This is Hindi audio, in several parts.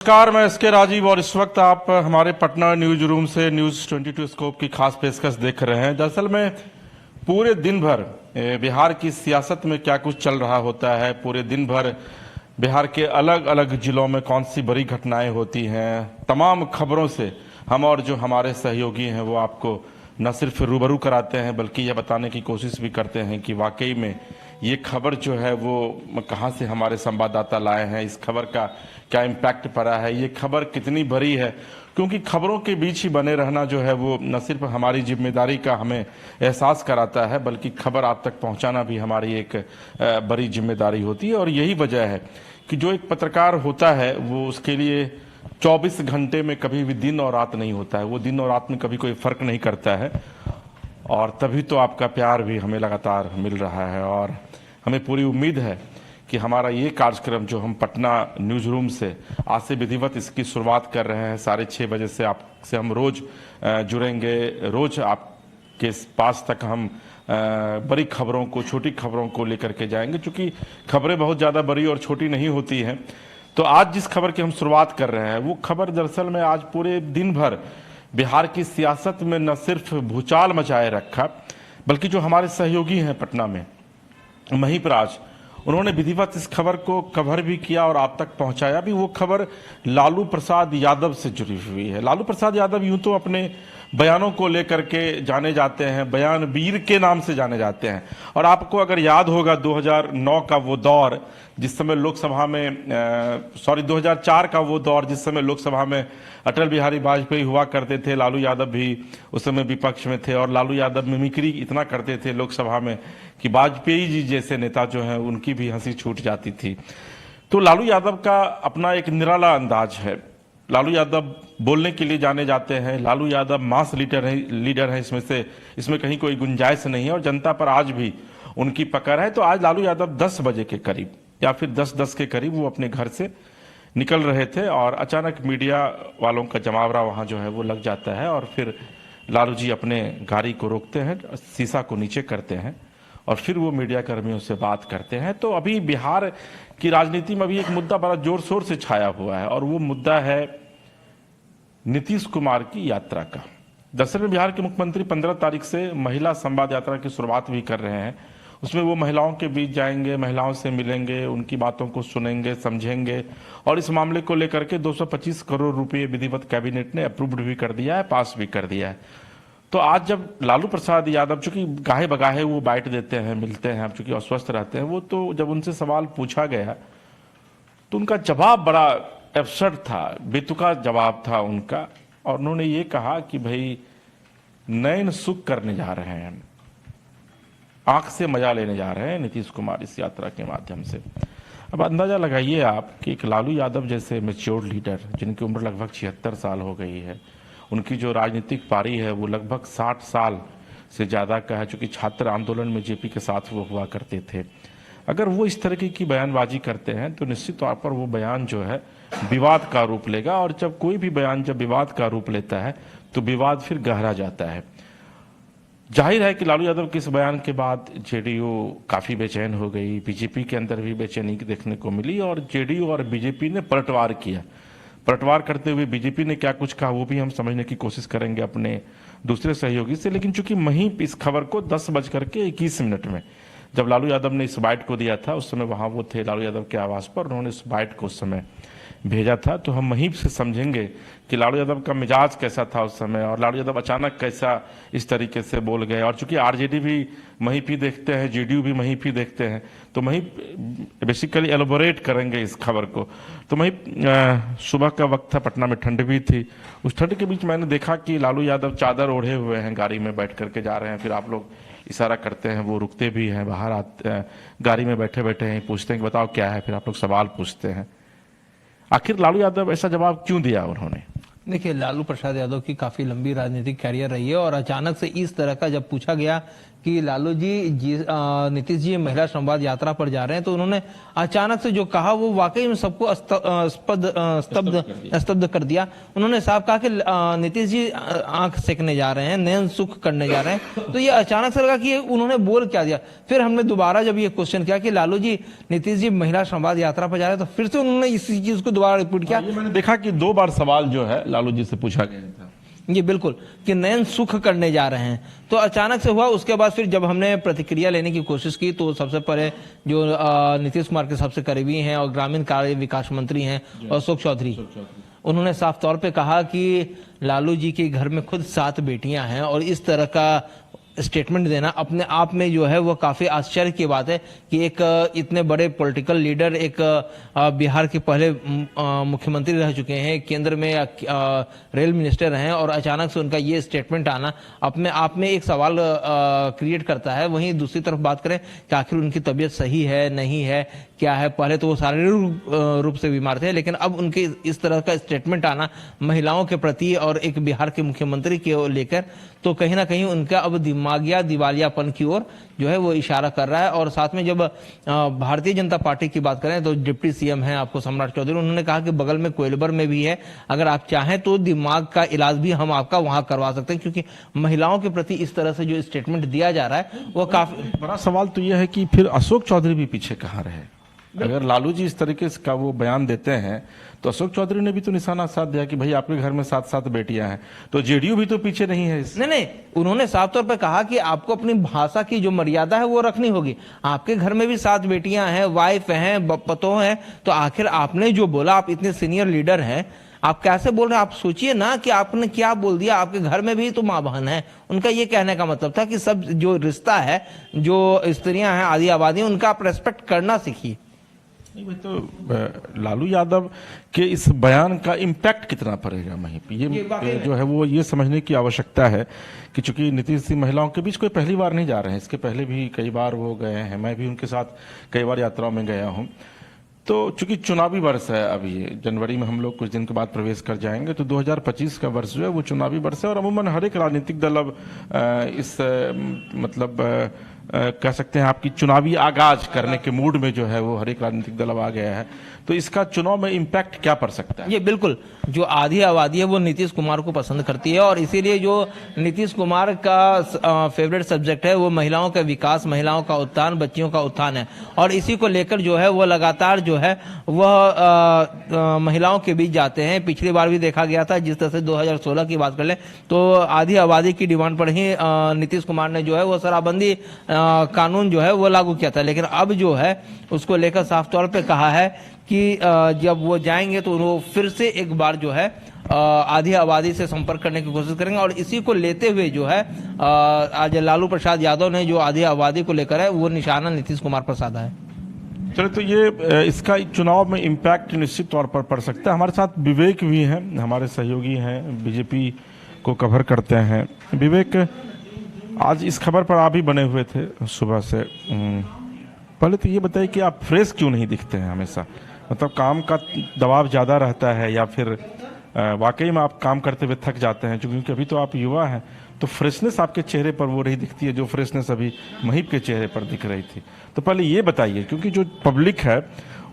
नमस्कार, मैं एसके राजीव और इस वक्त आप हमारे पटना न्यूज रूम से न्यूज 22 स्कोप की खास पेशकश देख रहे हैं। दरअसल में पूरे दिन भर बिहार की सियासत में क्या कुछ चल रहा होता है, पूरे दिन भर बिहार के अलग अलग जिलों में कौन सी बड़ी घटनाएं होती हैं, तमाम खबरों से हम और जो हमारे सहयोगी हैं वो आपको न सिर्फ रूबरू कराते हैं बल्कि यह बताने की कोशिश भी करते हैं कि वाकई में ये खबर जो है वो कहाँ से हमारे संवाददाता लाए हैं, इस खबर का क्या इम्पैक्ट पड़ा है, ये खबर कितनी बड़ी है। क्योंकि खबरों के बीच ही बने रहना जो है वो न सिर्फ हमारी जिम्मेदारी का हमें एहसास कराता है बल्कि खबर आप तक पहुंचाना भी हमारी एक बड़ी जिम्मेदारी होती है। और यही वजह है कि जो एक पत्रकार होता है वो उसके लिए 24 घंटे में कभी भी दिन और रात नहीं होता है, वो दिन और रात में कभी कोई फर्क नहीं करता है। और तभी तो आपका प्यार भी हमें लगातार मिल रहा है और हमें पूरी उम्मीद है कि हमारा ये कार्यक्रम जो हम पटना न्यूज रूम से आज से विधिवत इसकी शुरुआत कर रहे हैं, 6:30 बजे से आपसे हम रोज जुड़ेंगे, रोज आपके पास तक हम बड़ी खबरों को, छोटी खबरों को लेकर के जाएंगे। चूंकि खबरें बहुत ज़्यादा बड़ी और छोटी नहीं होती हैं, तो आज जिस खबर की हम शुरुआत कर रहे हैं वो खबर दरअसल में आज पूरे दिन भर बिहार की सियासत में न सिर्फ भूचाल मचाए रखा बल्कि जो हमारे सहयोगी हैं पटना में महीप राज, उन्होंने विधिवत इस खबर को कवर भी किया और आप तक पहुंचाया भी। वो खबर लालू प्रसाद यादव से जुड़ी हुई है। लालू प्रसाद यादव यूं तो अपने बयानों को लेकर के जाने जाते हैं, बयान वीर के नाम से जाने जाते हैं। और आपको अगर याद होगा 2009 का वो दौर जिस समय लोकसभा में 2004 का वो दौर जिस समय लोकसभा में अटल बिहारी वाजपेयी हुआ करते थे, लालू यादव भी उस समय विपक्ष में थे और लालू यादव मिमिक्री इतना करते थे लोकसभा में कि वाजपेयी जी जैसे नेता जो हैं उनकी भी हंसी छूट जाती थी। तो लालू यादव का अपना एक निराला अंदाज है। लालू यादव बोलने के लिए जाने जाते हैं, लालू यादव मास लीडर है, इसमें कहीं कोई गुंजाइश नहीं है और जनता पर आज भी उनकी पकड़ है। तो आज लालू यादव 10 बजे के करीब या फिर 10:10 के करीब वो अपने घर से निकल रहे थे और अचानक मीडिया वालों का जमावड़ा वहाँ जो है वो लग जाता है और फिर लालू जी अपने गाड़ी को रोकते हैं, शीशा को नीचे करते हैं और फिर वो मीडिया कर्मियों से बात करते हैं। तो अभी बिहार की राजनीति में अभी एक मुद्दा बड़ा जोर शोर से छाया हुआ है और वो मुद्दा है नीतीश कुमार की यात्रा का। दरअसल में बिहार के मुख्यमंत्री 15 तारीख से महिला संवाद यात्रा की शुरुआत भी कर रहे हैं। उसमें वो महिलाओं के बीच जाएंगे, महिलाओं से मिलेंगे, उनकी बातों को सुनेंगे, समझेंगे और इस मामले को लेकर के 225 करोड़ रुपए विधिवत कैबिनेट ने अप्रूव्ड भी कर दिया है, पास भी कर दिया है। तो आज जब लालू प्रसाद यादव चूंकि गाहे बगाहे वो बाइट देते हैं, मिलते हैं, अब चूंकि अस्वस्थ रहते हैं वो, तो जब उनसे सवाल पूछा गया तो उनका जवाब बड़ा एब्सर्ड था, बेतुका जवाब था उनका। और उन्होंने ये कहा कि भाई नयन सुख करने जा रहे हैं, आंख से मजा लेने जा रहे हैं नीतीश कुमार इस यात्रा के माध्यम से। अब अंदाजा लगाइए आप कि एक लालू यादव जैसे मैच्योर लीडर जिनकी उम्र लगभग 76 साल हो गई है, उनकी जो राजनीतिक पारी है वो लगभग 60 साल से ज़्यादा का है, चूँकि छात्र आंदोलन में जेपी के साथ वो हुआ करते थे। अगर वो इस तरीके की बयानबाजी करते हैं तो निश्चित तौर पर वो बयान जो है विवाद का रूप लेगा और जब कोई भी बयान जब विवाद का रूप लेता है तो विवाद फिर गहरा जाता है। जाहिर है कि लालू यादव के इस बयान के बाद जेडीयू काफ़ी बेचैन हो गई, बीजेपी के अंदर भी बेचैनी देखने को मिली और जेडीयू और बीजेपी ने पलटवार किया। पलटवार करते हुए बीजेपी ने क्या कुछ कहा वो भी हम समझने की कोशिश करेंगे अपने दूसरे सहयोगी से। लेकिन चूंकि महीप इस खबर को 10:21 में जब लालू यादव ने इस बाइट को दिया था, उस समय वहाँ वो थे लालू यादव के आवास पर, उन्होंने इस बाइट को उस समय भेजा था। तो हम महीप से समझेंगे कि लालू यादव का मिजाज कैसा था उस समय और लालू यादव अचानक कैसा इस तरीके से बोल गए। और चूंकि आरजेडी भी महीप ही देखते हैं, जेडीयू भी महीप ही देखते हैं, तो महीप बेसिकली एलोबोरेट करेंगे इस खबर को। तो महीप, सुबह का वक्त था, पटना में ठंड भी थी। उस ठंड के बीच मैंने देखा कि लालू यादव चादर ओढ़े हुए हैं, गाड़ी में बैठ करके जा रहे हैं। फिर आप लोग इशारा करते हैं, वो रुकते भी हैं, बाहर आते, गाड़ी में बैठे बैठे हैं, पूछते हैं कि बताओ क्या है। फिर आप लोग सवाल पूछते हैं। आखिर लालू यादव ऐसा जवाब क्यों दिया उन्होंने? देखिए, लालू प्रसाद यादव की काफी लंबी राजनीतिक कैरियर रही है और अचानक से इस तरह का जब पूछा गया कि लालू जी नीतीश जी महिला संवाद यात्रा पर जा रहे हैं, तो उन्होंने अचानक से जो कहा वो वाकई में सबको स्तब्ध कर दिया। उन्होंने साफ कहा कि नीतीश जी आंख सेकने जा रहे हैं, नयन सुख करने जा रहे हैं। तो ये अचानक से लगा कि उन्होंने बोल क्या दिया। फिर हमने दोबारा जब ये क्वेश्चन किया कि लालू जी नीतीश जी महिला संवाद यात्रा पर जा रहे हैं, तो फिर से उन्होंने इसी चीज को दोबारा रिपीट किया। मैंने देखा कि 2 बार सवाल जो है लालू जी से पूछा गया था। जी बिल्कुल, कि नयन सुख करने जा रहे हैं। तो अचानक से हुआ। उसके बाद फिर जब हमने प्रतिक्रिया लेने की कोशिश की तो सबसे पहले जो नीतीश कुमार के सबसे करीबी हैं और ग्रामीण कार्य विकास मंत्री हैं अशोक चौधरी, उन्होंने साफ तौर पे कहा कि लालू जी के घर में खुद 7 बेटियां हैं और इस तरह का स्टेटमेंट देना अपने आप में जो है वो काफी आश्चर्य की बात है कि एक इतने बड़े पॉलिटिकल लीडर, एक बिहार के पहले मुख्यमंत्री रह चुके हैं, केंद्र में रेल मिनिस्टर हैं और अचानक से उनका ये स्टेटमेंट आना अपने आप में एक सवाल क्रिएट करता है। वहीं दूसरी तरफ बात करें कि आखिर उनकी तबीयत सही है नहीं है क्या है, पहले तो वो शारीरिक रूप से बीमार थे, लेकिन अब उनके इस तरह का स्टेटमेंट आना महिलाओं के प्रति और एक बिहार के मुख्यमंत्री के लेकर, तो कहीं ना कहीं उनका अब दिवालियापन की ओर जो है वो इशारा कर रहा है। और साथ में जब भारतीय जनता पार्टी की बात करें तो डिप्टी सीएम हैं आपको सम्राट चौधरी, उन्होंने कहा कि बगल में कोइलबर में भी है, अगर आप चाहें तो दिमाग का इलाज भी हम आपका वहां करवा सकते हैं, क्योंकि महिलाओं के प्रति इस तरह से जो स्टेटमेंट दिया जा रहा है वो काफी बड़ा सवाल तो यह है कि फिर अशोक चौधरी भी पीछे कहाँ रहे। अगर लालू जी इस तरीके से का वो बयान देते हैं तो अशोक चौधरी ने भी तो निशाना साध दिया कि भाई आपके घर में 7 बेटियां हैं, तो जेडीयू भी तो पीछे नहीं है इस। नहीं, उन्होंने साफ तौर पर कहा कि आपको अपनी भाषा की जो मर्यादा है वो रखनी होगी। आपके घर में भी 7 बेटियां हैं, वाइफ हैं, पतोह हैं, तो आखिर आपने जो बोला, आप इतने सीनियर लीडर हैं, आप कैसे बोल रहे हैं? आप सोचिए ना कि आपने क्या बोल दिया। आपके घर में भी तो माँ बहन है। उनका ये कहने का मतलब था कि सब जो रिश्ता है, जो स्त्रियां हैं, आदि आबादी, उनका आप रेस्पेक्ट करना सीखिए। नहीं भाई, तो लालू यादव के इस बयान का इम्पैक्ट कितना पड़ेगा वहीं पे, ये जो है वो ये समझने की आवश्यकता है कि चूंकि नीतीश जी महिलाओं के बीच कोई पहली बार नहीं जा रहे हैं, इसके पहले भी कई बार वो गए हैं, मैं भी उनके साथ कई बार यात्राओं में गया हूँ। तो चूंकि चुनावी वर्ष है, अभी ये जनवरी में हम लोग कुछ दिन के बाद प्रवेश कर जाएंगे, तो 2025 का वर्ष जो है वो चुनावी वर्ष है और अमूमन हर एक राजनीतिक दल अब इस मतलब कह सकते हैं आपकी चुनावी आगाज करने के मूड में जो है वो हर एक राजनीतिक दल अब आ गया है। तो इसका चुनाव में इम्पैक्ट क्या पड़ सकता है? ये बिल्कुल, जो आधी आबादी है वो नीतीश कुमार को पसंद करती है और इसीलिए जो नीतीश कुमार का फेवरेट सब्जेक्ट है वो महिलाओं का विकास, महिलाओं का उत्थान, बच्चियों का उत्थान है और इसी को लेकर जो है वो लगातार जो है वह महिलाओं के बीच जाते हैं। पिछली बार भी देखा गया था, जिस तरह से 2016 की बात कर ले तो आधी आबादी की डिमांड पर ही नीतीश कुमार ने जो है वो शराबबंदी कानून जो है वो लागू किया था, लेकिन अब जो है उसको लेकर साफ तौर पे कहा है कि जब वो जाएंगे तो वो फिर से एक बार जो है आधी आबादी से संपर्क करने की कोशिश करेंगे और इसी को लेते हुए जो है आज लालू प्रसाद यादव ने जो आधी आबादी को लेकर है वो निशाना नीतीश कुमार पर साधा है। चलो, तो ये इसका चुनाव में इम्पैक्ट निश्चित तौर पर पड़ सकता है। हमारे साथ विवेक भी हैं, हमारे सहयोगी हैं, बीजेपी को कवर करते हैं। विवेक, आज इस खबर पर आप भी बने हुए थे सुबह से, पहले तो ये बताइए कि आप फ्रेश क्यों नहीं दिखते हैं हमेशा? मतलब काम का दबाव ज़्यादा रहता है या फिर वाकई में आप काम करते हुए थक जाते हैं? क्योंकि अभी तो आप युवा हैं, तो फ्रेशनेस आपके चेहरे पर वो नहीं दिखती है जो फ्रेशनेस अभी महीप के चेहरे पर दिख रही थी। तो पहले ये बताइए, क्योंकि जो पब्लिक है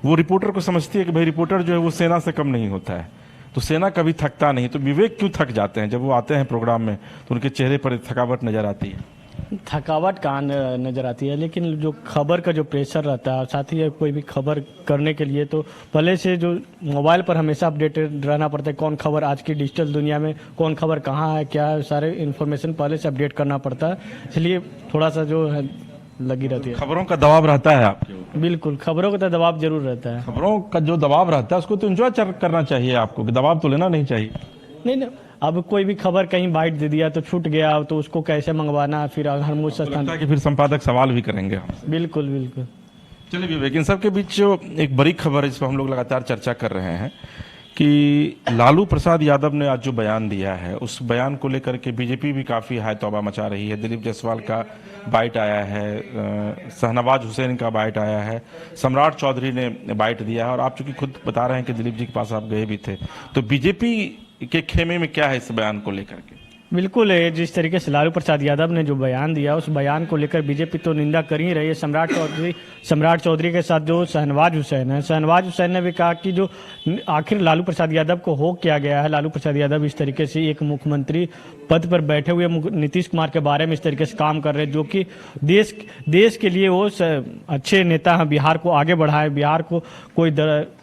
वो रिपोर्टर को समझती है कि भाई रिपोर्टर जो है वो सेना से कम नहीं होता है, तो सेना कभी थकता नहीं, तो विवेक क्यों थक जाते हैं? जब वो आते हैं प्रोग्राम में तो उनके चेहरे पर थकावट नजर आती है। थकावट कहाँ नज़र आती है, लेकिन जो खबर का जो प्रेशर रहता है, साथ ही कोई भी खबर करने के लिए तो पहले से जो मोबाइल पर हमेशा अपडेटेड रहना पड़ता है। कौन खबर आज की डिजिटल दुनिया में कौन खबर कहाँ है, क्या है, सारे इन्फॉर्मेशन पहले से अपडेट करना पड़ता है, इसलिए थोड़ा सा जो है लगी रहती है। खबरों का दबाव रहता है आपके ऊपर? बिल्कुल, खबरों का तो दबाव जरूर रहता है। खबरों का जो दबाव रहता है उसको तो एंजॉय करना चाहिए आपको, दबाव तो लेना नहीं चाहिए। नहीं, अब कोई भी खबर कहीं बाइट दे दिया तो छूट गया, तो उसको कैसे मंगवाना, फिर हर मुझ कि फिर संपादक सवाल भी करेंगे हम। बिल्कुल बिल्कुल। चलिए विवेक, इन सब के बीच जो एक बड़ी खबर है जिस पर हम लोग लगातार चर्चा कर रहे हैं कि लालू प्रसाद यादव ने आज जो बयान दिया है, उस बयान को लेकर के बीजेपी भी काफी हाय तौबा मचा रही है। दिलीप जायसवाल का बाइट आया है, शहनवाज हुसैन का बाइट आया है, सम्राट चौधरी ने बाइट दिया है और आप चूंकि खुद बता रहे हैं कि दिलीप जी के पास आप गए भी थे, तो बीजेपी के खेमे में क्या है इस बयान को लेकर के? बिल्कुल है, जिस तरीके से लालू प्रसाद यादव ने जो बयान दिया उस बयान को लेकर बीजेपी तो निंदा कर ही रही है। सम्राट चौधरी के साथ जो शहनवाज हुसैन ने भी कहा कि जो आखिर लालू प्रसाद यादव को हो क्या गया है। लालू प्रसाद यादव इस तरीके से एक मुख्यमंत्री पद पर बैठे हुए नीतीश कुमार के बारे में इस तरीके से काम कर रहे हैं, जो कि देश के लिए वो अच्छे नेता हैं, बिहार को आगे बढ़ाए, बिहार को कोई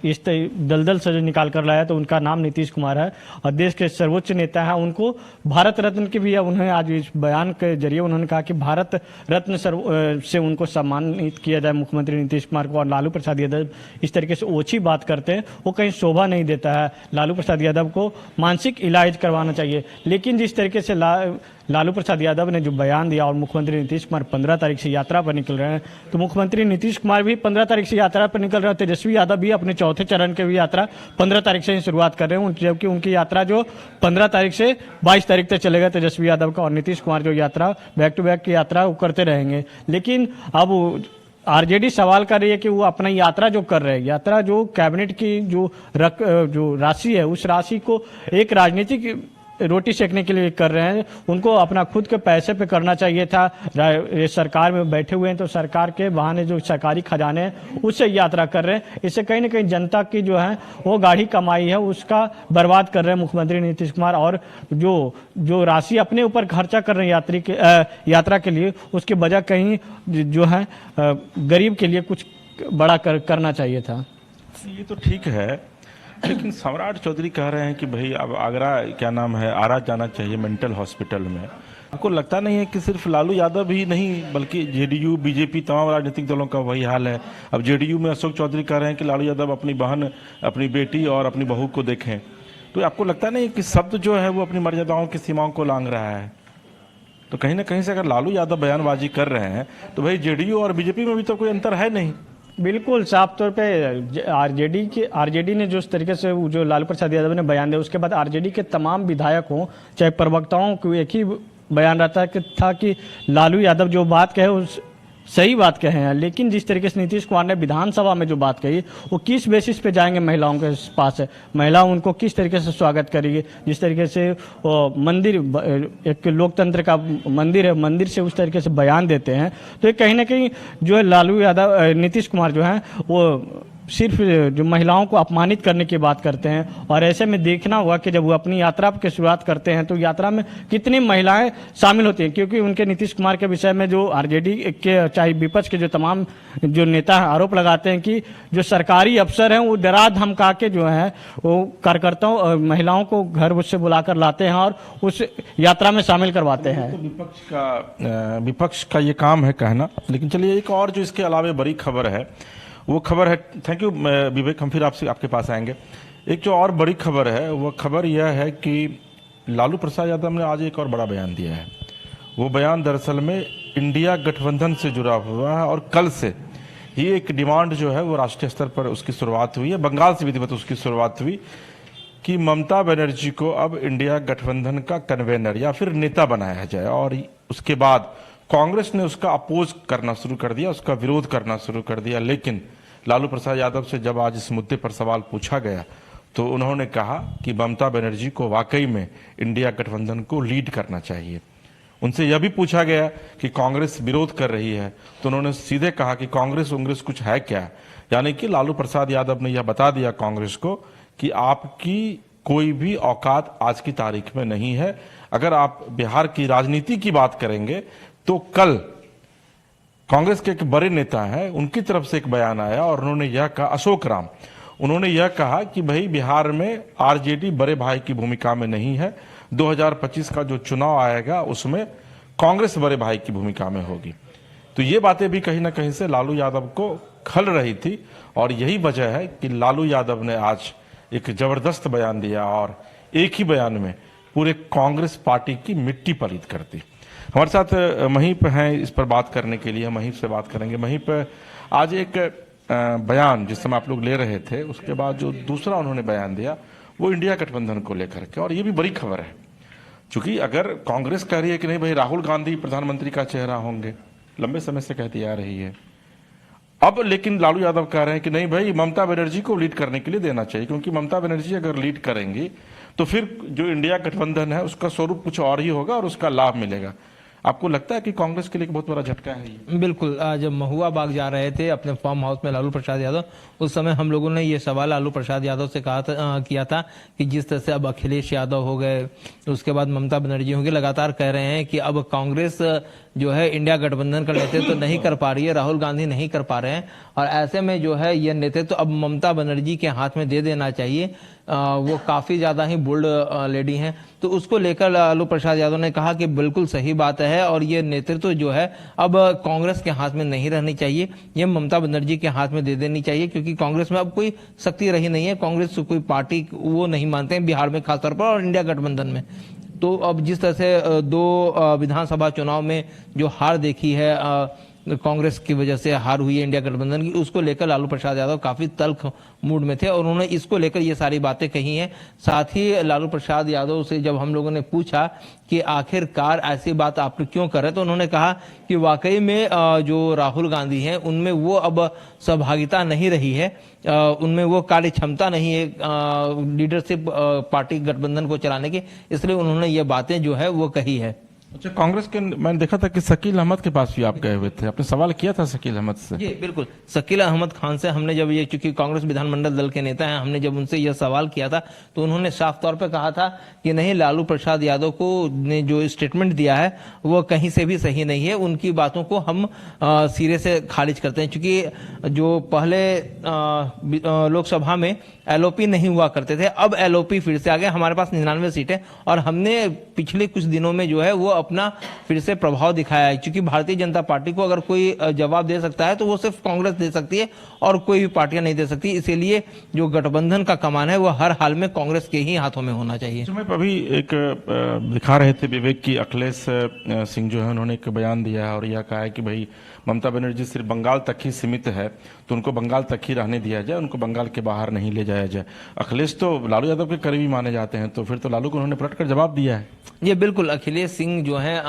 इस दलदल से जो निकाल कर लाया तो उनका नाम नीतीश कुमार है और देश के सर्वोच्च नेता हैं। उनको भारत रत्न की भी उन्होंने आज इस बयान के जरिए उन्होंने कहा कि भारत रत्न से उनको सम्मानित किया जाए मुख्यमंत्री नीतीश कुमार को। और लालू प्रसाद यादव इस तरीके से ओछी बात करते हैं, वो कहीं शोभा नहीं देता है। लालू प्रसाद यादव को मानसिक इलाज करवाना चाहिए। लेकिन जिस तरीके से लालू प्रसाद यादव ने जो बयान दिया और मुख्यमंत्री नीतीश कुमार 15 तारीख से यात्रा पर निकल रहे हैं, तो मुख्यमंत्री नीतीश कुमार भी 15 तारीख से यात्रा पर निकल रहे हैं। तेजस्वी यादव भी अपने चौथे चरण के भी यात्रा 15 तारीख से ही शुरुआत कर रहे हैं, जबकि उनकी यात्रा जो 15 तारीख से 22 तारीख तक चलेगा तेजस्वी यादव का। और नीतीश कुमार जो यात्रा बैक टू बैक की यात्रा वो करते रहेंगे। लेकिन अब आरजेडी सवाल कर रही है कि वो अपना यात्रा जो कर रहे हैं, यात्रा जो कैबिनेट की जो राशि है उस राशि को एक राजनीतिक रोटी सेकने के लिए कर रहे हैं। उनको अपना खुद के पैसे पे करना चाहिए था। सरकार में बैठे हुए हैं तो सरकार के बहाने जो सरकारी खजाने हैं उससे यात्रा कर रहे हैं। इससे कहीं ना कहीं जनता की जो है वो गाढ़ी कमाई है उसका बर्बाद कर रहे हैं मुख्यमंत्री नीतीश कुमार। और जो राशि अपने ऊपर खर्चा कर रहे हैं यात्रा के लिए, उसके बजाय कहीं जो है गरीब के लिए कुछ बड़ा करना चाहिए था। ये तो ठीक है, लेकिन सम्राट चौधरी कह रहे हैं कि भाई अब आगरा आरा जाना चाहिए मेंटल हॉस्पिटल में। आपको लगता नहीं है कि सिर्फ लालू यादव ही नहीं बल्कि जेडीयू, बीजेपी, तमाम राजनीतिक दलों का वही हाल है? अब जेडीयू में अशोक चौधरी कह रहे हैं कि लालू यादव अपनी बहन, अपनी बेटी और अपनी बहू को देखें। तो आपको लगता नहीं कि शब्द जो है वो अपनी मर्यादाओं की सीमाओं को लांघ रहा है? तो कहीं ना कहीं से अगर लालू यादव बयानबाजी कर रहे हैं तो भाई जेडीयू और बीजेपी में भी तो कोई अंतर है नहीं। बिल्कुल साफ तौर पे आरजेडी ने जो इस तरीके से जो लालू प्रसाद यादव ने बयान दिया, उसके बाद आरजेडी के तमाम विधायकों चाहे प्रवक्ताओं को एक ही बयान रहता था कि लालू यादव जो बात कहे उस सही बात कहे हैं। लेकिन जिस तरीके से नीतीश कुमार ने विधानसभा में जो बात कही, वो किस बेसिस पे जाएंगे महिलाओं के पास है, महिला उनको किस तरीके से स्वागत करेगी। जिस तरीके से मंदिर, एक लोकतंत्र का मंदिर है, मंदिर से उस तरीके से बयान देते हैं, तो ये कहीं ना कहीं जो है लालू यादव, नीतीश कुमार जो है वो सिर्फ जो महिलाओं को अपमानित करने की बात करते हैं। और ऐसे में देखना होगा कि जब वो अपनी यात्रा की शुरुआत करते हैं तो यात्रा में कितनी महिलाएं शामिल होती हैं, क्योंकि उनके नीतीश कुमार के विषय में जो आरजेडी के चाहे विपक्ष के जो तमाम जो नेता आरोप लगाते हैं कि जो सरकारी अफसर हैं वो डरा धमका के जो है वो कार्यकर्ताओं और महिलाओं को घर से बुलाकर लाते हैं और उस यात्रा में शामिल करवाते हैं। तो विपक्ष का ये काम है कहना। लेकिन चलिए एक और जो इसके अलावा बड़ी खबर है वो खबर है, थैंक यू विवेक, हम फिर आपके पास आएंगे। एक जो और बड़ी खबर है वो खबर यह है कि लालू प्रसाद यादव ने आज एक और बड़ा बयान दिया है। वो बयान दरअसल में इंडिया गठबंधन से जुड़ा हुआ है और कल से ही एक डिमांड जो है वो राष्ट्रीय स्तर पर उसकी शुरुआत हुई है, बंगाल से विधिवत उसकी शुरुआत हुई कि ममता बनर्जी को अब इंडिया गठबंधन का कन्वेनर या फिर नेता बनाया जाए। और उसके बाद कांग्रेस ने उसका अपोज करना शुरू कर दिया, उसका विरोध करना शुरू कर दिया। लेकिन लालू प्रसाद यादव से जब आज इस मुद्दे पर सवाल पूछा गया तो उन्होंने कहा कि ममता बनर्जी को वाकई में इंडिया गठबंधन को लीड करना चाहिए। उनसे यह भी पूछा गया कि कांग्रेस विरोध कर रही है तो उन्होंने सीधे कहा कि कांग्रेस कुछ है क्या। यानी कि लालू प्रसाद यादव ने यह बता दिया कांग्रेस को कि आपकी कोई भी औकात आज की तारीख में नहीं है। अगर आप बिहार की राजनीति की बात करेंगे तो कल कांग्रेस के एक बड़े नेता हैं, उनकी तरफ से एक बयान आया और उन्होंने यह कहा, अशोक राम, उन्होंने यह कहा कि भाई बिहार में आरजेडी बड़े भाई की भूमिका में नहीं है। 2025 का जो चुनाव आएगा उसमें कांग्रेस बड़े भाई की भूमिका में होगी। तो ये बातें भी कहीं ना कहीं से लालू यादव को खल रही थी और यही वजह है कि लालू यादव ने आज एक जबरदस्त बयान दिया और एक ही बयान में पूरे कांग्रेस पार्टी की मिट्टी पलीत कर दी। हमारे साथ महीप हैं इस पर बात करने के लिए, महीप से बात करेंगे। महीप, आज एक बयान जिस समय आप लोग ले रहे थे उसके बाद जो दूसरा उन्होंने बयान दिया वो इंडिया गठबंधन को लेकर के, और ये भी बड़ी खबर है क्योंकि अगर कांग्रेस कह रही है कि नहीं भाई राहुल गांधी प्रधानमंत्री का चेहरा होंगे, लंबे समय से कहती आ रही है, अब लेकिन लालू यादव कह रहे हैं कि नहीं भाई, ममता बनर्जी को लीड करने के लिए देना चाहिए, क्योंकि ममता बनर्जी अगर लीड करेंगी तो फिर जो इंडिया गठबंधन है उसका स्वरूप कुछ और ही होगा और उसका लाभ मिलेगा। आपको लगता है कि कांग्रेस के लिए एक बहुत बड़ा झटका है ये? बिल्कुल। जब महुआ बाग जा रहे थे अपने फार्म हाउस में लालू प्रसाद यादव, उस समय हम लोगों ने ये सवाल लालू प्रसाद यादव से किया था कि जिस तरह से अब अखिलेश यादव हो गए, उसके बाद ममता बनर्जी होंगे, लगातार कह रहे हैं कि अब कांग्रेस जो है इंडिया गठबंधन का नेतृत्व तो नहीं कर पा रही है, राहुल गांधी नहीं कर पा रहे हैं, और ऐसे में जो है ये नेतृत्व तो अब ममता बनर्जी के हाथ में दे देना चाहिए। वो काफी ज्यादा ही बोल्ड लेडी हैं, तो उसको लेकर लालू प्रसाद यादव ने कहा कि बिल्कुल सही बात है, और ये नेतृत्व जो है अब कांग्रेस के हाथ में नहीं रहनी चाहिए, ये ममता बनर्जी के हाथ में दे देनी चाहिए, क्योंकि कांग्रेस में अब कोई शक्ति रही नहीं है, कांग्रेस कोई पार्टी वो नहीं मानते हैं बिहार में खासतौर पर, और इंडिया गठबंधन में। तो अब जिस तरह से दो विधानसभा चुनाव में जो हार देखी है कांग्रेस की वजह से हार हुई है इंडिया गठबंधन की, उसको लेकर लालू प्रसाद यादव काफी तल्ख मूड में थे और उन्होंने इसको लेकर ये सारी बातें कही हैं। साथ ही लालू प्रसाद यादव से जब हम लोगों ने पूछा कि आखिरकार ऐसी बात आप क्यों कर रहे हैं, तो उन्होंने कहा कि वाकई में जो राहुल गांधी हैं उनमें वो अब सहभागिता नहीं रही है, उनमें वो कार्य क्षमता नहीं है लीडरशिप पार्टी गठबंधन को चलाने की, इसलिए उन्होंने ये बातें जो है वो कही है। अच्छा, कांग्रेस के मैंने देखा था कि शकील अहमद के पास भी आप गए हुए थे, आपने सवाल किया था शकील अहमद से? जी बिल्कुल, शकील अहमद खान से हमने जब ये, चूंकि कांग्रेस विधानमंडल दल के नेता हैं, हमने जब उनसे यह सवाल किया था तो उन्होंने साफ तौर पे कहा था कि नहीं, लालू प्रसाद यादव को ने जो स्टेटमेंट दिया है वो कहीं से भी सही नहीं है, उनकी बातों को हम सिरे से खारिज करते हैं। चूंकि जो पहले लोकसभा में एलओपी नहीं हुआ करते थे, अब एलओपी फिर से आ गया, हमारे पास 99 सीटें, और हमने पिछले कुछ दिनों में जो है वो अपना फिर से प्रभाव दिखाया है। क्योंकि भारतीय जनता पार्टी को अगर कोई जवाब दे सकता है तो वो सिर्फ कांग्रेस दे सकती है और कोई भी पार्टियां नहीं दे सकती, इसीलिए जो गठबंधन का कमान है वो हर हाल में कांग्रेस के ही हाथों में होना चाहिए। मैं अभी एक दिखा रहे थे विवेक की, अखिलेश सिंह जो है उन्होंने एक बयान दिया है और यह कहा है कि भाई ममता बनर्जी सिर्फ बंगाल तक ही सीमित है तो उनको बंगाल तक ही रहने दिया जाए, उनको बंगाल के बाहर नहीं ले जाया जाए। अखिलेश तो लालू यादव के करीबी माने जाते हैं, तो फिर तो लालू को उन्होंने पलटकर जवाब दिया है। ये बिल्कुल, अखिलेश सिंह जो है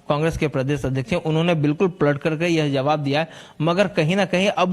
कांग्रेस के प्रदेश अध्यक्ष हैं, उन्होंने बिल्कुल पलट करके यह जवाब दिया है, मगर कहीं ना कहीं अब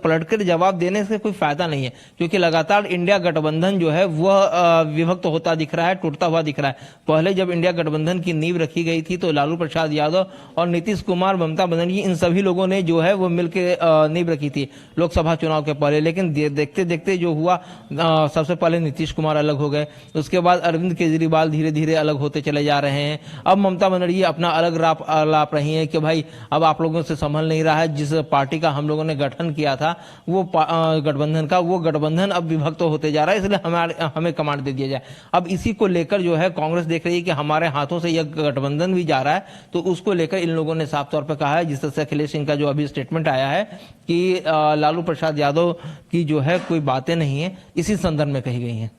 पलट कर जवाब देने से कोई फायदा नहीं है, क्योंकि लगातार इंडिया गठबंधन जो है वह विभक्त होता दिख रहा है, टूटता हुआ दिख रहा है। पहले जब इंडिया गठबंधन की नींव रखी गई थी तो लालू प्रसाद यादव और नीतीश कुमार, ममता बनर्जी, इन सभी लोगों ने जो है वो मिलकर नींव रखी थी लोकसभा चुनाव के पहले, लेकिन देखते देखते जो हुआ, सबसे पहले नीतीश कुमार अलग हो गए, उसके बाद अरविंद केजरीवाल धीरे धीरे अलग होते चले जा रहे हैं, अब ममता बनर्जी अपना अलग लाप रही है कि भाई अब आप लोगों से संभल नहीं रहा है, जिस पार्टी का हम लोगों ने गठन किया था वो गठबंधन का, वो गठबंधन अब विभक्त होते जा रहा है, इसलिए हमें कमांड दे दिया जाए। अब इसी को लेकर जो है कांग्रेस देख रही है कि हमारे हाथों से यह गठबंधन भी जा रहा है, तो उसको लेकर इन लोगों ने साफ तौर पर कहा है, जिस तरह से अखिलेश सिंह का जो अभी स्टेटमेंट आया है कि लालू प्रसाद यादव की जो है कोई बातें नहीं है, इसी संदर्भ में कही गई हैं।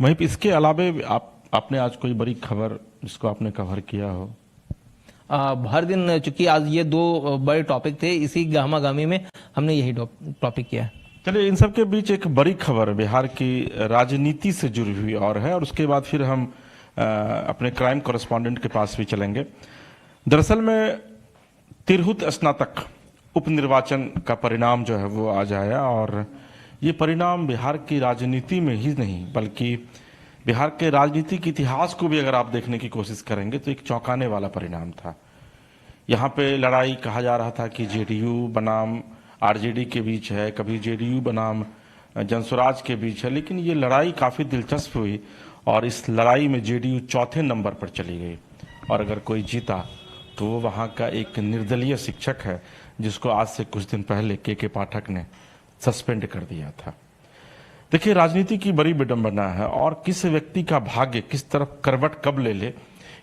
वहीं इसके अलावे आपने आज कोई बड़ी खबर जिसको आपने कवर किया हो? हर दिन, चूंकि आज ये दो बड़े टॉपिक थे, इसी गहमा-गहमी में हमने यही टॉपिक किया। चलिए, इन सब के बीच एक बड़ी खबर बिहार की राजनीति से जुड़ी हुई और है, और उसके बाद फिर हम अपने क्राइम कॉरेस्पॉन्डेंट के पास भी चलेंगे। दरअसल में तिरहुत स्नातक उपनिर्वाचन का परिणाम जो है वो आज आया, और ये परिणाम बिहार की राजनीति में ही नहीं बल्कि बिहार के राजनीतिक इतिहास को भी अगर आप देखने की कोशिश करेंगे तो एक चौंकाने वाला परिणाम था। यहाँ पे लड़ाई कहा जा रहा था कि जेडीयू बनाम आरजेडी के बीच है, कभी जेडीयू बनाम जनसुराज के बीच है, लेकिन ये लड़ाई काफ़ी दिलचस्प हुई और इस लड़ाई में जेडीयू चौथे नंबर पर चली गई, और अगर कोई जीता तो वो वहाँ का एक निर्दलीय शिक्षक है जिसको आज से कुछ दिन पहले के पाठक ने सस्पेंड कर दिया था। देखिए, राजनीति की बड़ी विडंबना है और किस व्यक्ति का भाग्य किस तरफ करवट कब ले ले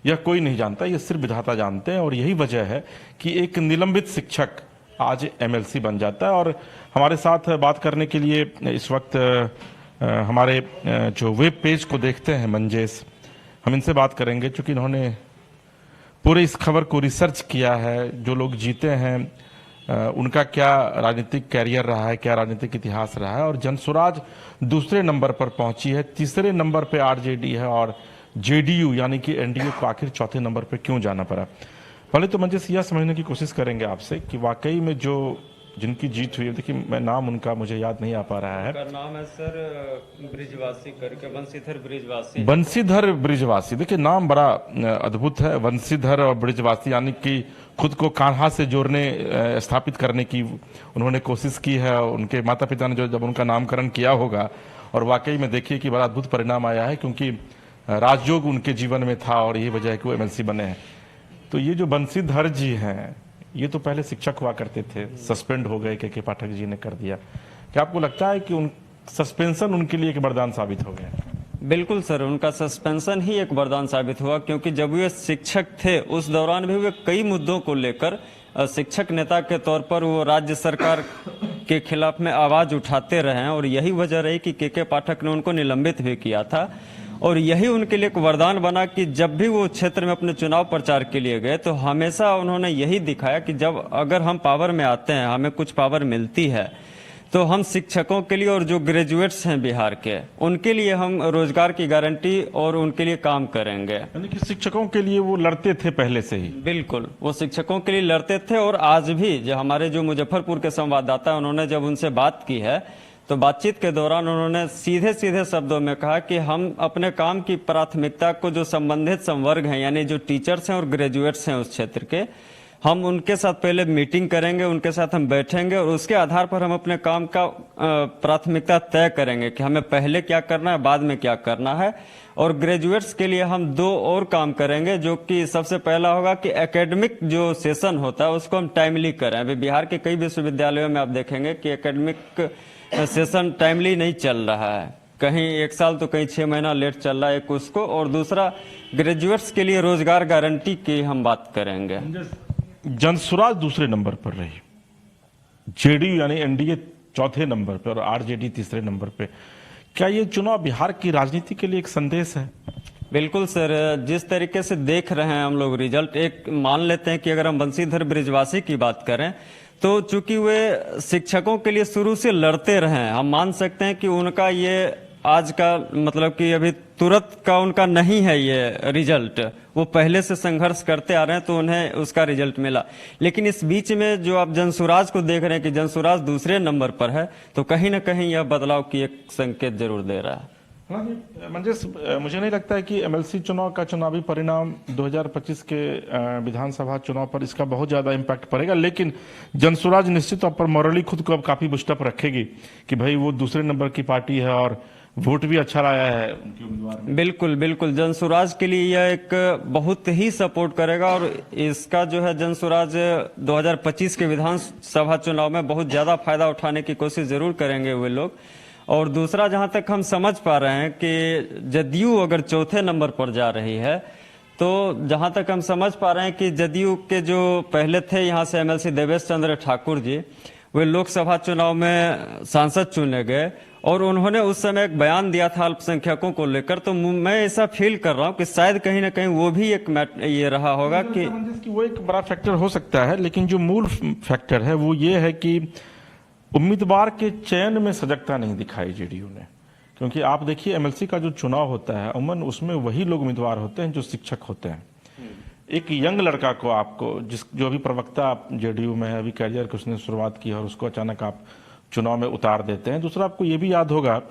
यह कोई नहीं जानता, यह सिर्फ विधाता जानते हैं, और यही वजह है कि एक निलंबित शिक्षक आज एमएलसी बन जाता है। और हमारे साथ बात करने के लिए इस वक्त हमारे जो वेब पेज को देखते हैं मंजेश, हम इनसे बात करेंगे क्योंकि इन्होंने पूरे इस खबर को रिसर्च किया है। जो लोग जीते हैं उनका क्या राजनीतिक कैरियर रहा है, क्या राजनीतिक इतिहास रहा है, और जनसुराज दूसरे नंबर पर पहुंची है, तीसरे नंबर पे आरजेडी है, और जेडीयू यानी कि एनडीए को आखिर चौथे नंबर पे क्यों जाना पड़ा। पहले तो मंजिल यह समझने की कोशिश करेंगे आपसे कि वाकई में जो जिनकी जीत हुई है। देखिए मैं नाम उनका मुझे याद नहीं आ पा रहा है। उनका नाम है सर ब्रिजवासी करके, बंशीधर ब्रिजवासी। बंशीधर ब्रिजवासी। देखिए नाम बड़ा अद्भुत है, बंशीधर और ब्रिजवासी, यानी कि खुद को कान्हा से जोड़ने स्थापित करने की उन्होंने कोशिश की है। उनके माता पिता ने जो जब उनका नामकरण किया होगा, और वाकई में देखिए कि बड़ा अद्भुत परिणाम आया है, क्योंकि राजयोग उनके जीवन में था और यही वजह है कि वो एमएलसी बने हैं। तो ये जो बंशीधर जी हैं, ये तो पहले शिक्षक हुआ करते थे, सस्पेंड हो गए, के पाठक जी ने कर दिया। क्या आपको लगता है कि उन सस्पेंशन उनके लिए एक वरदान साबित हो गया? बिल्कुल सर, उनका सस्पेंशन ही एक वरदान साबित हुआ, क्योंकि जब वे शिक्षक थे उस दौरान भी वे कई मुद्दों को लेकर शिक्षक नेता के तौर पर वो राज्य सरकार के खिलाफ में आवाज उठाते रहे हैं, और यही वजह रही कि के पाठक ने उनको निलंबित भी किया था। और यही उनके लिए एक वरदान बना कि जब भी वो क्षेत्र में अपने चुनाव प्रचार के लिए गए तो हमेशा उन्होंने यही दिखाया कि जब अगर हम पावर में आते हैं, हमें कुछ पावर मिलती है, तो हम शिक्षकों के लिए और जो ग्रेजुएट्स हैं बिहार के, उनके लिए हम रोजगार की गारंटी और उनके लिए काम करेंगे। यानी कि शिक्षकों के लिए वो लड़ते थे पहले से ही। बिल्कुल, वो शिक्षकों के लिए लड़ते थे। और आज भी जो हमारे जो मुजफ्फरपुर के संवाददाता हैं, उन्होंने जब उनसे बात की है तो बातचीत के दौरान उन्होंने सीधे सीधे शब्दों में कहा कि हम अपने काम की प्राथमिकता को जो संबंधित संवर्ग हैं, यानी जो टीचर्स हैं और ग्रेजुएट्स हैं उस क्षेत्र के, हम उनके साथ पहले मीटिंग करेंगे, उनके साथ हम बैठेंगे और उसके आधार पर हम अपने काम का प्राथमिकता तय करेंगे कि हमें पहले क्या करना है, बाद में क्या करना है। और ग्रेजुएट्स के लिए हम 2 और काम करेंगे, जो कि सबसे पहला होगा कि एकेडमिक जो सेशन होता है उसको हम टाइमली करें। अभी बिहार के कई विश्वविद्यालयों में आप देखेंगे कि एकेडमिक सेशन टाइमली नहीं चल रहा है, कहीं 1 साल तो कहीं 6 महीना लेट चल रहा है, एक उसको। और दूसरा, ग्रेजुएट्स के लिए रोजगार गारंटी की हम बात करेंगे। जनसुराज दूसरे नंबर पर रही, जेडीयू यानी एनडीए चौथे नंबर पर और आरजेडी तीसरे नंबर पे। क्या ये चुनाव बिहार की राजनीति के लिए एक संदेश है? बिल्कुल सर, जिस तरीके से देख रहे हैं हम लोग रिजल्ट, एक मान लेते हैं कि अगर हम बंशीधर ब्रिजवासी की बात करें तो चूंकि वे शिक्षकों के लिए शुरू से लड़ते रहे हैं, हम मान सकते हैं कि उनका ये आज का मतलब कि अभी तुरंत का उनका नहीं है ये रिजल्ट, वो पहले से संघर्ष करते आ रहे हैं तो उन्हें उसका रिजल्ट मिला। लेकिन इस बीच में जो आप जनसुराज को देख रहे हैं कि जनसुराज दूसरे नंबर पर है, तो कहीं ना कहीं यह बदलाव की एक संकेत जरूर दे रहा है। मंजेश, मुझे नहीं लगता है कि एमएलसी चुनाव का चुनावी परिणाम 2025 के विधानसभा चुनाव पर इसका बहुत ज्यादा इम्पैक्ट पड़ेगा, लेकिन जनसुराज निश्चित तौर पर मॉरली खुद को अब काफी बुस्टअप रखेगी कि भाई वो दूसरे नंबर की पार्टी है और वोट भी अच्छा लाया है उनके उम्मीदवार ने। बिल्कुल बिल्कुल, जनसुराज के लिए यह एक बहुत ही सपोर्ट करेगा और इसका जो है जनसुराज 2025 के विधानसभा चुनाव में बहुत ज्यादा फायदा उठाने की कोशिश जरूर करेंगे वे लोग। और दूसरा, जहां तक हम समझ पा रहे हैं कि जदयू अगर चौथे नंबर पर जा रही है, तो जहां तक हम समझ पा रहे हैं कि जदयू के जो पहले थे यहाँ से एमएलसी देवेश चंद्र ठाकुर जी, वे लोकसभा चुनाव में सांसद चुने गए और उन्होंने उस समय एक बयान दिया था अल्पसंख्यकों को लेकर। तो मैं ऐसा फील कर रहा हूं कि शायद कहीं ना कहीं वो भी एक ये रहा होगा कि वो एक बड़ा फैक्टर हो सकता है, लेकिन जो मूल फैक्टर है वो ये है कि उम्मीदवार के चयन में सजगता नहीं दिखाई जेडीयू ने। क्योंकि आप देखिए एमएलसी का जो चुनाव होता है अमूमन उसमें वही लोग उम्मीदवार होते हैं जो शिक्षक होते हैं। एक यंग लड़का को आपको जो अभी प्रवक्ता जेडीयू में है, अभी कैरियर की उसने शुरुआत की और उसको अचानक आप चुनाव में उतार देते हैं। दूसरा, आपको ये भी याद होगा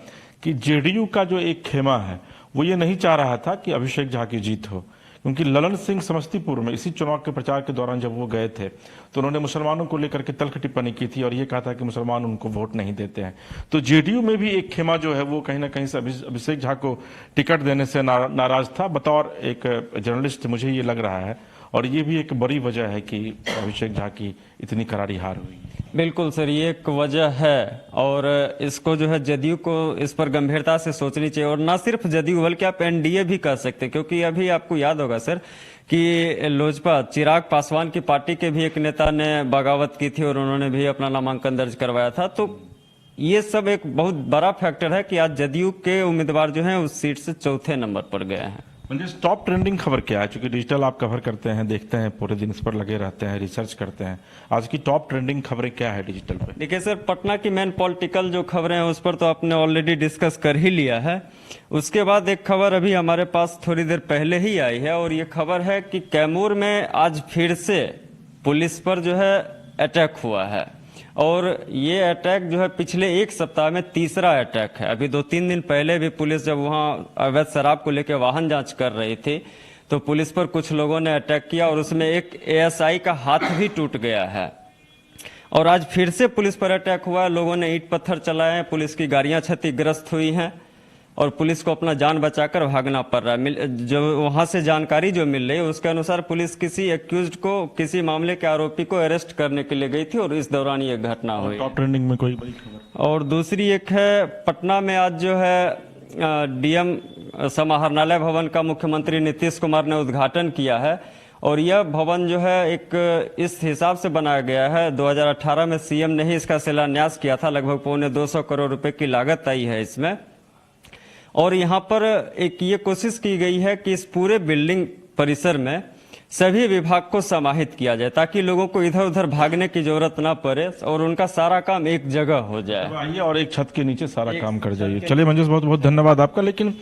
कि जेडीयू का जो एक खेमा है वो ये नहीं चाह रहा था कि अभिषेक झा की जीत हो, क्योंकि ललन सिंह समस्तीपुर में इसी चुनाव के प्रचार के दौरान जब वो गए थे तो उन्होंने मुसलमानों को लेकर के तल्ख टिप्पणी की थी और ये कहा था कि मुसलमान उनको वोट नहीं देते हैं। तो जेडीयू में भी एक खेमा जो है वो कहीं ना कहीं से अभिषेक झा को टिकट देने से नाराज था। बतौर एक जर्नलिस्ट मुझे ये लग रहा है और ये भी एक बड़ी वजह है कि अभिषेक झा की इतनी करारी हार हुई। बिल्कुल सर, ये एक वजह है और इसको जो है जदयू को इस पर गंभीरता से सोचनी चाहिए। और ना सिर्फ जदयू बल्कि आप एनडीए भी कह सकते हैं, क्योंकि अभी आपको याद होगा सर कि लोजपा चिराग पासवान की पार्टी के भी एक नेता ने बगावत की थी और उन्होंने भी अपना नामांकन दर्ज करवाया था। तो ये सब एक बहुत बड़ा फैक्टर है कि आज जदयू के उम्मीदवार जो हैं उस सीट से चौथे नंबर पर गए हैं। टॉप ट्रेंडिंग खबर क्या है? क्योंकि डिजिटल आप कवर करते हैं, देखते हैं, पूरे दिन इस पर लगे रहते हैं, रिसर्च करते हैं। आज की टॉप ट्रेंडिंग खबरें क्या है डिजिटल पे? देखिए सर, पटना की मेन पॉलिटिकल जो खबरें हैं उस पर तो आपने ऑलरेडी डिस्कस कर ही लिया है। उसके बाद एक खबर अभी हमारे पास थोड़ी देर पहले ही आई है और ये खबर है कि कैमूर में आज फिर से पुलिस पर जो है अटैक हुआ है। और ये अटैक जो है पिछले एक सप्ताह में तीसरा अटैक है। अभी 2-3 दिन पहले भी पुलिस जब वहाँ अवैध शराब को लेकर वाहन जांच कर रही थी तो पुलिस पर कुछ लोगों ने अटैक किया और उसमें एक एएसआई का हाथ भी टूट गया है। और आज फिर से पुलिस पर अटैक हुआ, लोगों ने ईंट पत्थर चलाए हैं, पुलिस की गाड़ियां क्षतिग्रस्त हुई हैं और पुलिस को अपना जान बचाकर भागना पड़ रहा है। जो वहां से जानकारी जो मिल रही है उसके अनुसार पुलिस किसी एक्यूज्ड को, किसी मामले के आरोपी को अरेस्ट करने के लिए गई थी और इस दौरान ये घटना हुई। टॉप ट्रेंडिंग में कोई बड़ी खबर और दूसरी एक है, पटना में आज जो है डीएम समाहरणालय भवन का मुख्यमंत्री नीतीश कुमार ने उद्घाटन किया है और यह भवन जो है एक इस हिसाब से बनाया गया है, 2018 में सीएम ने ही इसका शिलान्यास किया था, लगभग 225 करोड़ रुपए की लागत आई है इसमें। और यहाँ पर एक ये कोशिश की गई है कि इस पूरे बिल्डिंग परिसर में सभी विभाग को समाहित किया जाए ताकि लोगों को इधर उधर भागने की जरूरत ना पड़े और उनका सारा काम एक जगह हो जाए। आइए और एक छत के नीचे सारा काम कर जाइए। चलिए मंजेश, बहुत बहुत धन्यवाद आपका। लेकिन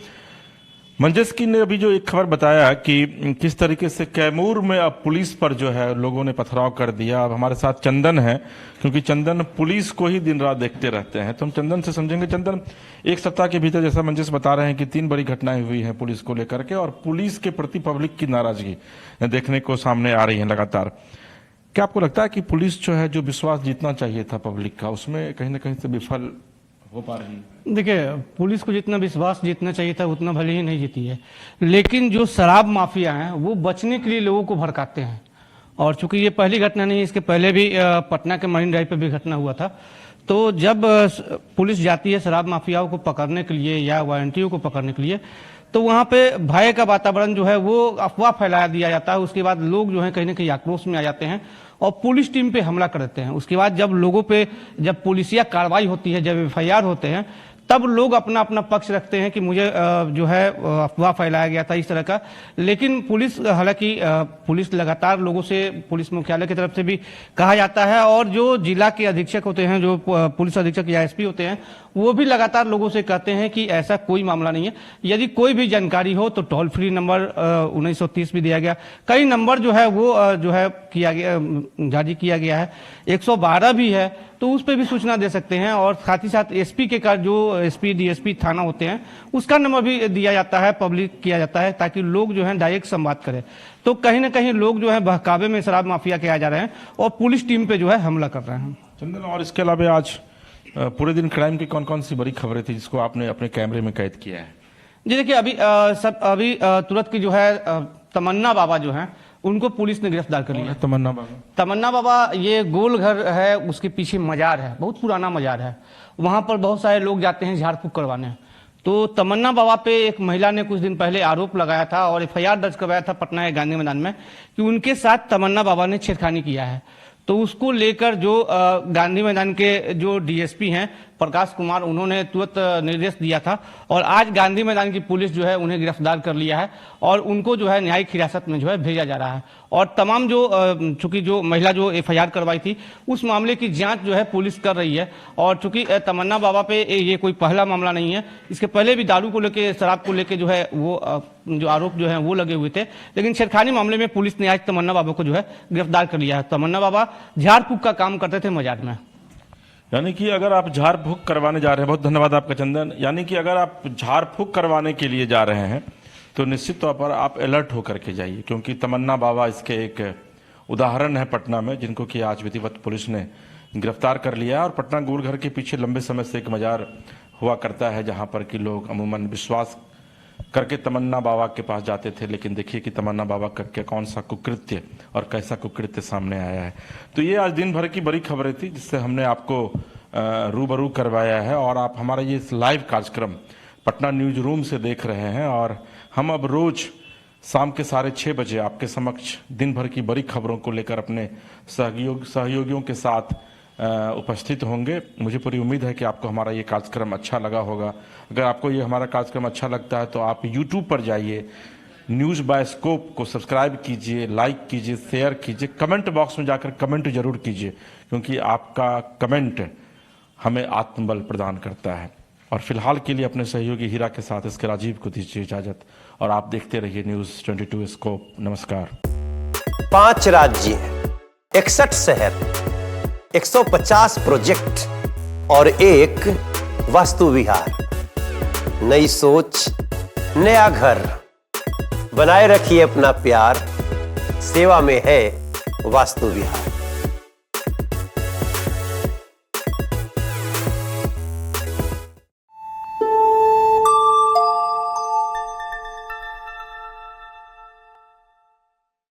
मंजेश की ने अभी जो एक खबर बताया कि किस तरीके से कैमूर में अब पुलिस पर जो है लोगों ने पथराव कर दिया। अब हमारे साथ चंदन है, क्योंकि चंदन पुलिस को ही दिन रात देखते रहते हैं, तो हम चंदन से समझेंगे। चंदन, एक सप्ताह के भीतर जैसा मंजेश बता रहे हैं कि 3 बड़ी घटनाएं हुई हैं पुलिस को लेकर के, और पुलिस के प्रति पब्लिक की नाराजगी देखने को सामने आ रही है लगातार। क्या आपको लगता है कि पुलिस जो है, जो विश्वास जीतना चाहिए था पब्लिक का, उसमें कहीं ना कहीं से विफल हो पा रही है? देखिए, पुलिस को जितना विश्वास जीतना चाहिए था उतना भले ही नहीं जीती है, लेकिन जो शराब माफिया हैं वो बचने के लिए लोगों को भड़काते हैं। और चूंकि ये पहली घटना नहीं, इसके पहले भी पटना के मरीन ड्राइव पे भी घटना हुआ था। तो जब पुलिस जाती है शराब माफियाओं को पकड़ने के लिए या वारंटियों को पकड़ने के लिए, तो वहाँ पे भय का वातावरण जो है वो अफवाह फैला दिया जाता है। उसके बाद लोग जो है कहीं ना कहीं आक्रोश में आ जाते हैं और पुलिस टीम पे हमला कर देते हैं। उसके बाद जब लोगों पे जब पुलिसिया कार्रवाई होती है, जब एफआईआर होते हैं, तब लोग अपना अपना पक्ष रखते हैं कि मुझे जो है अफवाह फैलाया गया था इस तरह का। लेकिन पुलिस, हालांकि पुलिस लगातार लोगों से, पुलिस मुख्यालय की तरफ से भी कहा जाता है, और जो जिला के अधीक्षक होते हैं, जो पुलिस अधीक्षक या एसपी होते हैं, वो भी लगातार लोगों से कहते हैं कि ऐसा कोई मामला नहीं है। यदि कोई भी जानकारी हो तो टोल फ्री नंबर 1930 भी दिया गया, कई नंबर जो है वो जो है किया गया, जारी किया गया है, 112 भी है, तो उस पर भी सूचना दे सकते हैं। और साथ ही साथ एसपी के का जो एसपी डीएसपी थाना होते हैं उसका नंबर भी दिया जाता है, पब्लिक किया जाता है, ताकि लोग जो है डायरेक्ट संवाद करें। तो कहीं ना कहीं लोग जो है बहकावे में शराब माफिया के आ जा रहे हैं और पुलिस टीम पे जो है हमला कर रहे हैं। चंदन, और इसके अलावा आज पूरे दिन क्राइम की कौन कौन सी बड़ी खबरें थी जिसको आपने अपने कैमरे में कैद किया है? जी देखिए, अभी तुरंत की जो है तमन्ना बाबा जो है उनको पुलिस ने गिरफ्तार कर लिया। तमन्ना बाबा? तमन्ना बाबा, ये गोल घर है, उसके पीछे मजार है, बहुत पुराना मजार है, वहां पर बहुत सारे लोग जाते हैं झाड़ फूक करवाने। तो तमन्ना बाबा पे एक महिला ने कुछ दिन पहले आरोप लगाया था और एफआईआर दर्ज करवाया था पटना के गांधी मैदान में कि उनके साथ तमन्ना बाबा ने छेड़खानी किया है। तो उसको लेकर जो गांधी मैदान के जो डीएसपी हैं प्रकाश कुमार, उन्होंने तुरंत निर्देश दिया था और आज गांधी मैदान की पुलिस जो है उन्हें गिरफ्तार कर लिया है और उनको जो है न्यायिक हिरासत में जो है भेजा जा रहा है। और तमाम जो चूंकि जो महिला जो एफआईआर करवाई थी उस मामले की जांच जो है पुलिस कर रही है। और चूंकि तमन्ना बाबा पे ये कोई पहला मामला नहीं है, इसके पहले भी दारू को लेके, शराब को लेके जो है वो जो आरोप जो है वो लगे हुए थे, लेकिन छेड़खानी मामले में पुलिस ने आज तमन्ना बाबा को जो है गिरफ्तार कर लिया है। तमन्ना बाबा झाड़ फूक का काम करते थे मजार में। यानी कि अगर आप झाड़ फूक करवाने जा रहे हैं, बहुत धन्यवाद आपका चंदन, यानी कि अगर आप झाड़ फूक करवाने के लिए जा रहे हैं तो निश्चित तौर पर आप अलर्ट होकर के जाइए, क्योंकि तमन्ना बाबा इसके एक उदाहरण है पटना में, जिनको कि आज विधिवत पुलिस ने गिरफ्तार कर लिया है। और पटना गोल घर के पीछे लंबे समय से एक मजार हुआ करता है जहां पर कि लोग अमूमन विश्वास करके तमन्ना बाबा के पास जाते थे, लेकिन देखिए कि तमन्ना बाबा करके कौन सा कुकृत्य और कैसा कुकृत्य सामने आया है। तो ये आज दिन भर की बड़ी खबरें थी जिससे हमने आपको रूबरू करवाया है। और आप हमारा ये लाइव कार्यक्रम पटना न्यूज रूम से देख रहे हैं और हम अब रोज शाम के 6:30 बजे आपके समक्ष दिन भर की बड़ी खबरों को लेकर अपने सहयोगियों के साथ उपस्थित होंगे। मुझे पूरी उम्मीद है कि आपको हमारा ये कार्यक्रम अच्छा लगा होगा। अगर आपको ये हमारा कार्यक्रम अच्छा लगता है तो आप YouTube पर जाइए, न्यूज़ बाय स्कोप को सब्सक्राइब कीजिए, लाइक कीजिए, शेयर कीजिए, कमेंट बॉक्स में जाकर कमेंट जरूर कीजिए, क्योंकि आपका कमेंट हमें आत्मबल प्रदान करता है। और फिलहाल के लिए अपने सहयोगी हीरा के साथ इसके राजीव को दीजिए इजाजत और आप देखते रहिए न्यूज़ 22 स्कोप। नमस्कार। 5 राज्य, 61 शहर, 150 प्रोजेक्ट और एक वास्तु विहार। नई सोच, नया घर। बनाए रखिए अपना प्यार, सेवा में है वास्तु विहार।